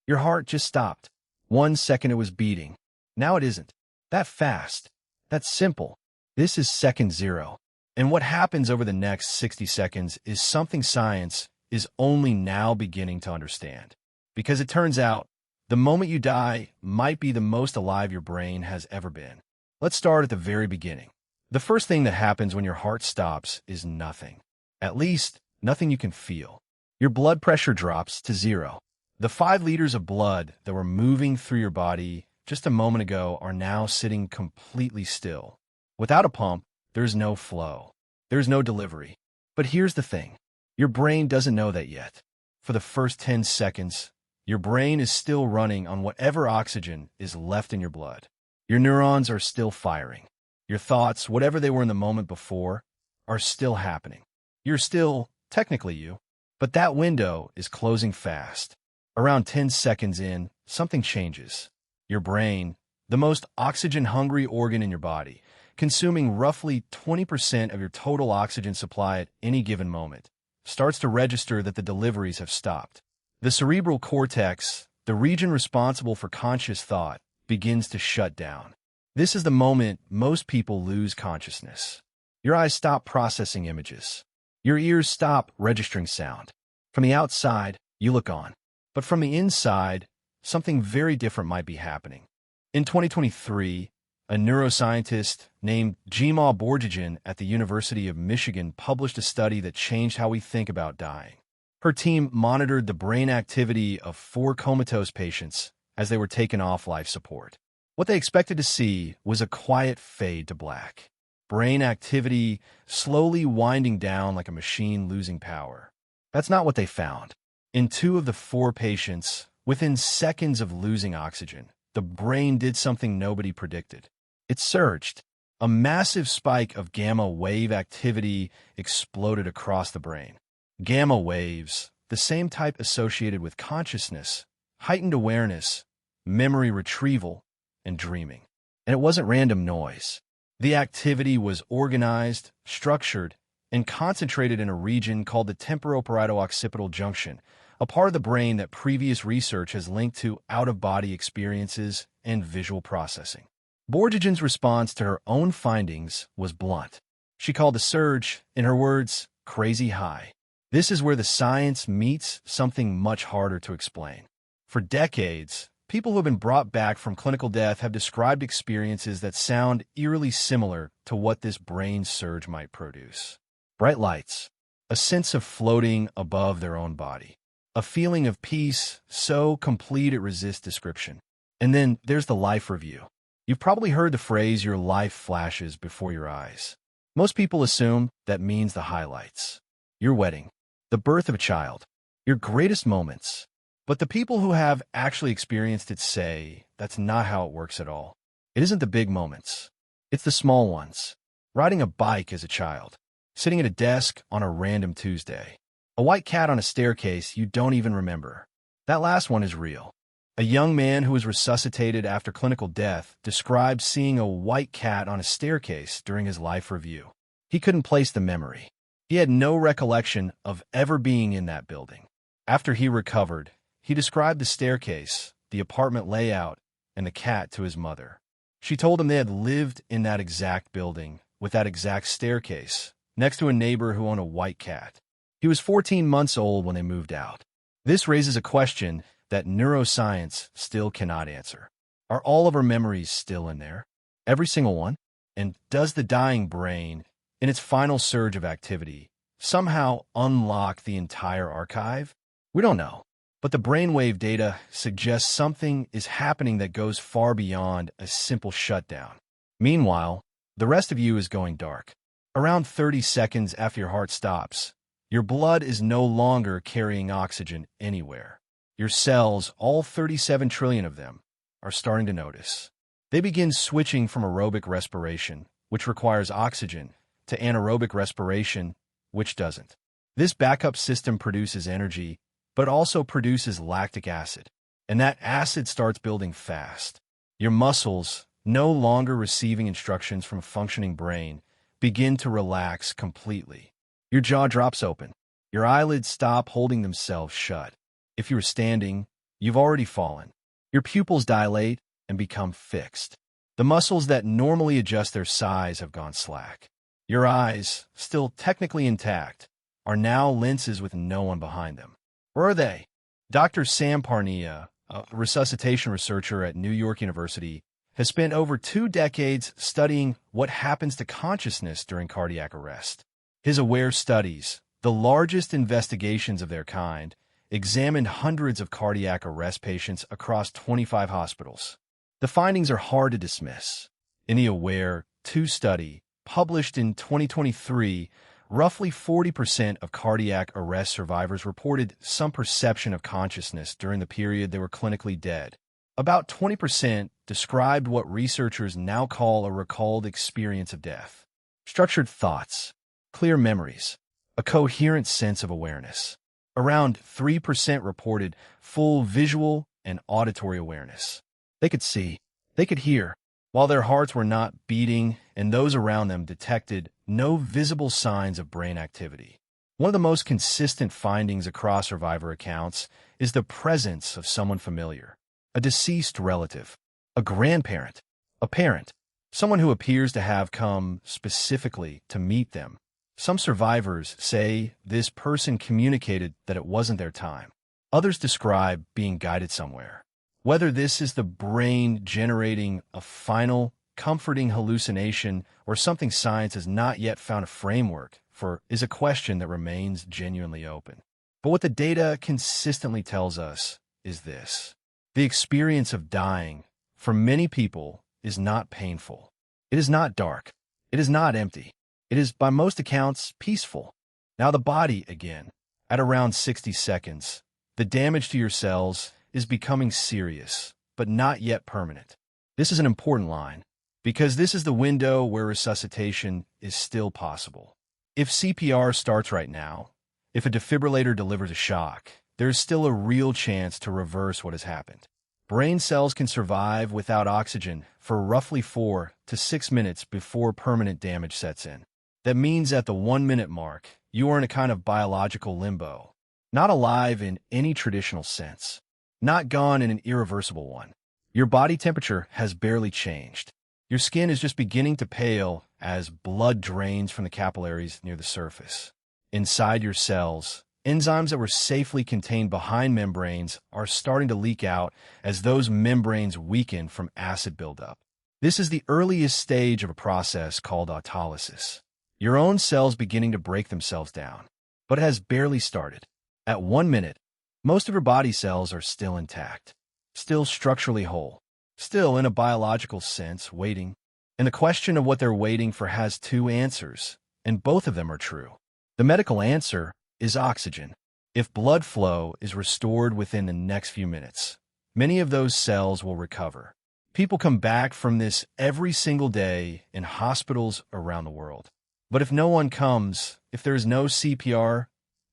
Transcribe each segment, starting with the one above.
Your heart just stopped. 1 second it was beating. Now it isn't. That fast. That's simple. This is second zero. And what happens over the next 60 seconds is something science is only now beginning to understand. Because it turns out, the moment you die might be the most alive your brain has ever been. Let's start at the very beginning. The first thing that happens when your heart stops is nothing. At least, nothing you can feel. Your blood pressure drops to zero. The 5 liters of blood that were moving through your body just a moment ago are now sitting completely still. Without a pump, there's no flow. There's no delivery. But here's the thing. Your brain doesn't know that yet. For the first 10 seconds, your brain is still running on whatever oxygen is left in your blood. Your neurons are still firing. Your thoughts, whatever they were in the moment before, are still happening. You're still, technically you, but that window is closing fast. Around 10 seconds in, something changes. Your brain, the most oxygen-hungry organ in your body, consuming roughly 20% of your total oxygen supply at any given moment, starts to register that the deliveries have stopped. The cerebral cortex, the region responsible for conscious thought, begins to shut down. This is the moment most people lose consciousness. Your eyes stop processing images. Your ears stop registering sound. From the outside, you look on. But from the inside, something very different might be happening. In 2023, a neuroscientist named Jimo Borjigin at the University of Michigan published a study that changed how we think about dying. Her team monitored the brain activity of 4 comatose patients as they were taken off life support. What they expected to see was a quiet fade to black. Brain activity slowly winding down like a machine losing power. That's not what they found. In 2 of the 4 patients, within seconds of losing oxygen, the brain did something nobody predicted. It surged. A massive spike of gamma wave activity exploded across the brain. Gamma waves, the same type associated with consciousness, heightened awareness, memory retrieval, and dreaming. And it wasn't random noise. The activity was organized, structured, and concentrated in a region called the temporoparieto-occipital junction, a part of the brain that previous research has linked to out-of-body experiences and visual processing. Borjigin's response to her own findings was blunt. She called the surge, in her words, crazy high. This is where the science meets something much harder to explain. For decades, people who have been brought back from clinical death have described experiences that sound eerily similar to what this brain surge might produce. Bright lights, a sense of floating above their own body, a feeling of peace so complete it resists description. And then there's the life review. You've probably heard the phrase, your life flashes before your eyes. Most people assume that means the highlights. Your wedding, the birth of a child, your greatest moments. But the people who have actually experienced it say that's not how it works at all. It isn't the big moments. It's the small ones. Riding a bike as a child. Sitting at a desk on a random Tuesday. A white cat on a staircase you don't even remember. That last one is real. A young man who was resuscitated after clinical death described seeing a white cat on a staircase during his life review. He couldn't place the memory. He had no recollection of ever being in that building. After he recovered, he described the staircase, the apartment layout, and the cat to his mother. She told him they had lived in that exact building, with that exact staircase, next to a neighbor who owned a white cat. He was 14 months old when they moved out. This raises a question that neuroscience still cannot answer. Are all of our memories still in there? Every single one? And does the dying brain, in its final surge of activity, somehow unlock the entire archive? We don't know. But the brainwave data suggests something is happening that goes far beyond a simple shutdown. Meanwhile, the rest of you is going dark. Around 30 seconds after your heart stops, your blood is no longer carrying oxygen anywhere. Your cells, all 37 trillion of them, are starting to notice. They begin switching from aerobic respiration, which requires oxygen, to anaerobic respiration, which doesn't. This backup system produces energy, but also produces lactic acid, and that acid starts building fast. Your muscles, no longer receiving instructions from a functioning brain, begin to relax completely. Your jaw drops open. Your eyelids stop holding themselves shut. If you were standing, you've already fallen. Your pupils dilate and become fixed. The muscles that normally adjust their size have gone slack. Your eyes, still technically intact, are now lenses with no one behind them. Where are they? Dr. Sam Parnia, a resuscitation researcher at New York University, has spent over 2 decades studying what happens to consciousness during cardiac arrest. His AWARE studies, the largest investigations of their kind, examined hundreds of cardiac arrest patients across 25 hospitals. The findings are hard to dismiss. In the AWARE 2 study, published in 2023, roughly 40% of cardiac arrest survivors reported some perception of consciousness during the period they were clinically dead. About 20% described what researchers now call a recalled experience of death. Structured thoughts, clear memories, a coherent sense of awareness. Around 3% reported full visual and auditory awareness. They could see, they could hear, while their hearts were not beating and those around them detected no visible signs of brain activity. One of the most consistent findings across survivor accounts is the presence of someone familiar, a deceased relative, a grandparent, a parent, someone who appears to have come specifically to meet them. Some survivors say this person communicated that it wasn't their time. Others describe being guided somewhere. Whether this is the brain generating a final, comforting hallucination or something science has not yet found a framework for is a question that remains genuinely open. But what the data consistently tells us is this. The experience of dying, for many people, is not painful. It is not dark. It is not empty. It is, by most accounts, peaceful. Now the body, again, at around 60 seconds, the damage to your cells is becoming serious, but not yet permanent. This is an important line, because this is the window where resuscitation is still possible. If CPR starts right now, if a defibrillator delivers a shock, there is still a real chance to reverse what has happened. Brain cells can survive without oxygen for roughly 4 to 6 minutes before permanent damage sets in. That means at the 1-minute mark, you are in a kind of biological limbo, not alive in any traditional sense, not gone in an irreversible one. Your body temperature has barely changed. Your skin is just beginning to pale as blood drains from the capillaries near the surface. Inside your cells, enzymes that were safely contained behind membranes are starting to leak out as those membranes weaken from acid buildup. This is the earliest stage of a process called autolysis. Your own cells beginning to break themselves down, but it has barely started. At 1 minute, most of your body cells are still intact, still structurally whole, still in a biological sense waiting. And the question of what they're waiting for has 2 answers, and both of them are true. The medical answer is oxygen. If blood flow is restored within the next few minutes, many of those cells will recover. People come back from this every single day in hospitals around the world. But if no one comes, if there is no CPR,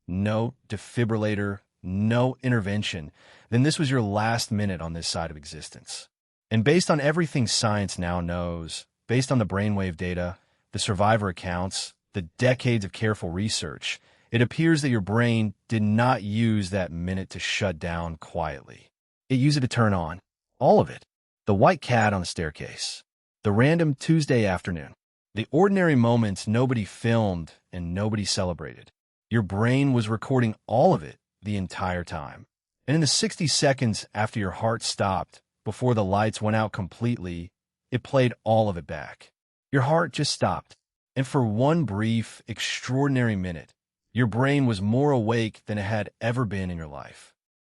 no defibrillator, no intervention, then this was your last minute on this side of existence. And based on everything science now knows, based on the brainwave data, the survivor accounts, the decades of careful research, it appears that your brain did not use that minute to shut down quietly. It used it to turn on. All of it. The white cat on the staircase. The random Tuesday afternoon. The ordinary moments nobody filmed and nobody celebrated. Your brain was recording all of it the entire time. And in the 60 seconds after your heart stopped, before the lights went out completely, it played all of it back. Your heart just stopped. And for one brief, extraordinary minute, your brain was more awake than it had ever been in your life.